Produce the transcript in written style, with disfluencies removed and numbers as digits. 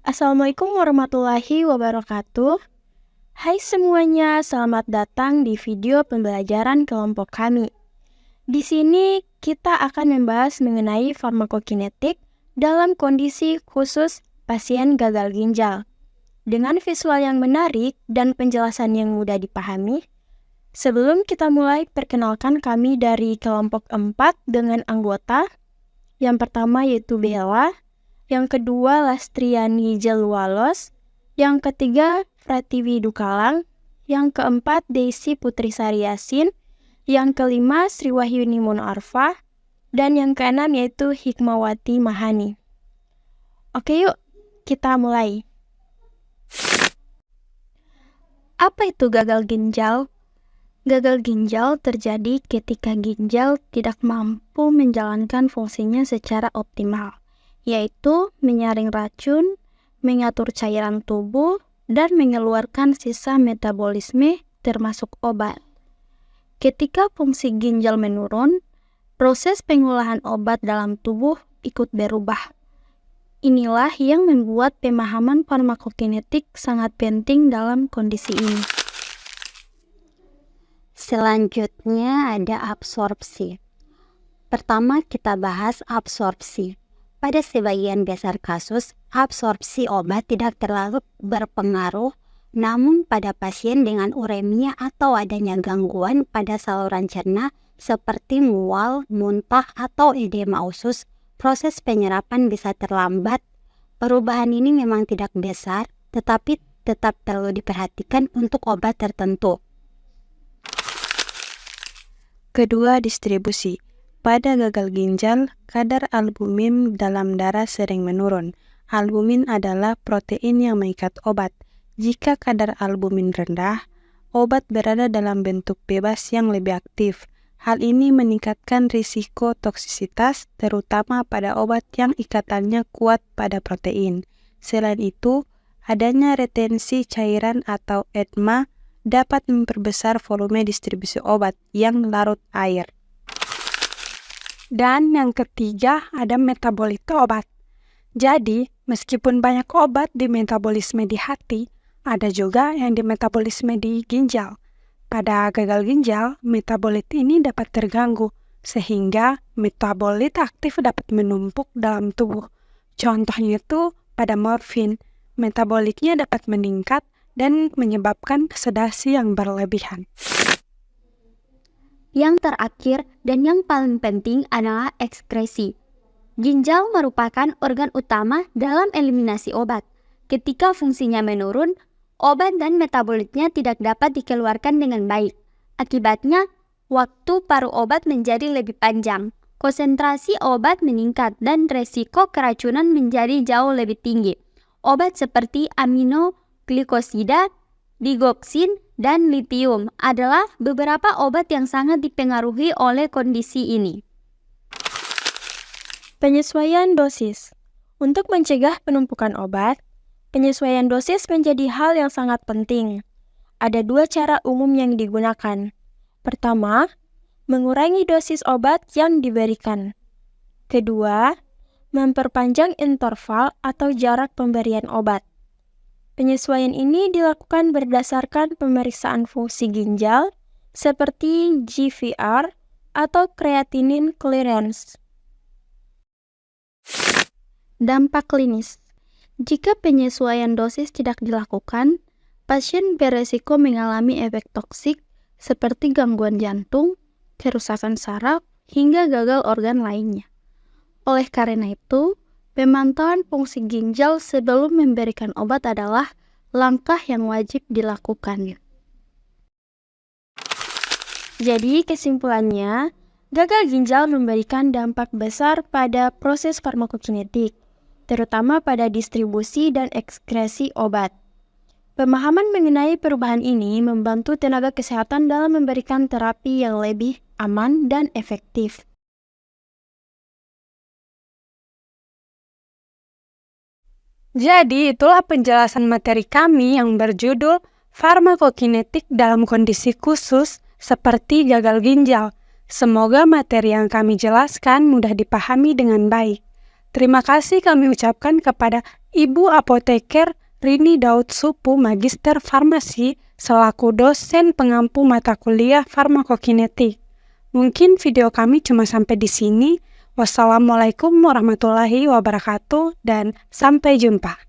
Assalamualaikum warahmatullahi wabarakatuh. Hai semuanya, selamat datang di video pembelajaran kelompok kami. Di sini kita akan membahas mengenai farmakokinetik dalam kondisi khusus pasien gagal ginjal. Dengan visual yang menarik dan penjelasan yang mudah dipahami, sebelum kita mulai, perkenalkan kami dari kelompok 4 dengan anggota. Yang pertama yaitu Bella, yang kedua Lastriani Jelwalos, yang ketiga Pratiwi Dukalang, yang keempat Desi Putri Sariasin, yang kelima Sri Wahyuni Munarfa, dan yang keenam yaitu Hikmawati Mahani. Oke yuk, kita mulai. Apa itu gagal ginjal? Gagal ginjal terjadi ketika ginjal tidak mampu menjalankan fungsinya secara optimal, yaitu menyaring racun, mengatur cairan tubuh, dan mengeluarkan sisa metabolisme termasuk obat. Ketika fungsi ginjal menurun, proses pengolahan obat dalam tubuh ikut berubah. Inilah yang membuat pemahaman farmakokinetik sangat penting dalam kondisi ini. Selanjutnya ada absorpsi. Pertama kita bahas absorpsi. Pada sebagian besar kasus, absorpsi obat tidak terlalu berpengaruh, namun pada pasien dengan uremia atau adanya gangguan pada saluran cerna seperti mual, muntah, atau edema usus, proses penyerapan bisa terlambat. Perubahan ini memang tidak besar, tetapi tetap perlu diperhatikan untuk obat tertentu. Kedua, distribusi. Pada gagal ginjal, kadar albumin dalam darah sering menurun. Albumin adalah protein yang mengikat obat. Jika kadar albumin rendah, obat berada dalam bentuk bebas yang lebih aktif. Hal ini meningkatkan risiko toksisitas, terutama pada obat yang ikatannya kuat pada protein. Selain itu, adanya retensi cairan atau edema dapat memperbesar volume distribusi obat yang larut air. Dan yang ketiga ada metabolit obat. Jadi, meskipun banyak obat di metabolisme di hati, ada juga yang di metabolisme di ginjal. Pada gagal ginjal, metabolit ini dapat terganggu, sehingga metabolit aktif dapat menumpuk dalam tubuh. Contohnya itu pada morfin, metabolitnya dapat meningkat dan menyebabkan sedasi yang berlebihan. Yang terakhir dan yang paling penting adalah ekskresi. Ginjal merupakan organ utama dalam eliminasi obat. Ketika fungsinya menurun, obat dan metabolitnya tidak dapat dikeluarkan dengan baik. Akibatnya, waktu paruh obat menjadi lebih panjang, konsentrasi obat meningkat, dan resiko keracunan menjadi jauh lebih tinggi. Obat seperti aminoglikosida, digoxin, dan litium adalah beberapa obat yang sangat dipengaruhi oleh kondisi ini. Penyesuaian dosis. Untuk mencegah penumpukan obat, penyesuaian dosis menjadi hal yang sangat penting. Ada dua cara umum yang digunakan. Pertama, mengurangi dosis obat yang diberikan. Kedua, memperpanjang interval atau jarak pemberian obat. Penyesuaian ini dilakukan berdasarkan pemeriksaan fungsi ginjal seperti GVR atau creatinine clearance. Dampak klinis. Jika penyesuaian dosis tidak dilakukan, pasien beresiko mengalami efek toksik seperti gangguan jantung, kerusakan saraf, hingga gagal organ lainnya. Oleh karena itu, pemantauan fungsi ginjal sebelum memberikan obat adalah langkah yang wajib dilakukan. Jadi kesimpulannya, gagal ginjal memberikan dampak besar pada proses farmakokinetik, terutama pada distribusi dan ekskresi obat. Pemahaman mengenai perubahan ini membantu tenaga kesehatan dalam memberikan terapi yang lebih aman dan efektif. Jadi, itulah penjelasan materi kami yang berjudul farmakokinetik dalam kondisi khusus seperti gagal ginjal. Semoga materi yang kami jelaskan mudah dipahami dengan baik. Terima kasih kami ucapkan kepada Ibu Apoteker Rini Daud Supu, Magister Farmasi, selaku dosen pengampu mata kuliah farmakokinetik. Mungkin video kami cuma sampai di sini. Wassalamualaikum warahmatullahi wabarakatuh dan sampai jumpa.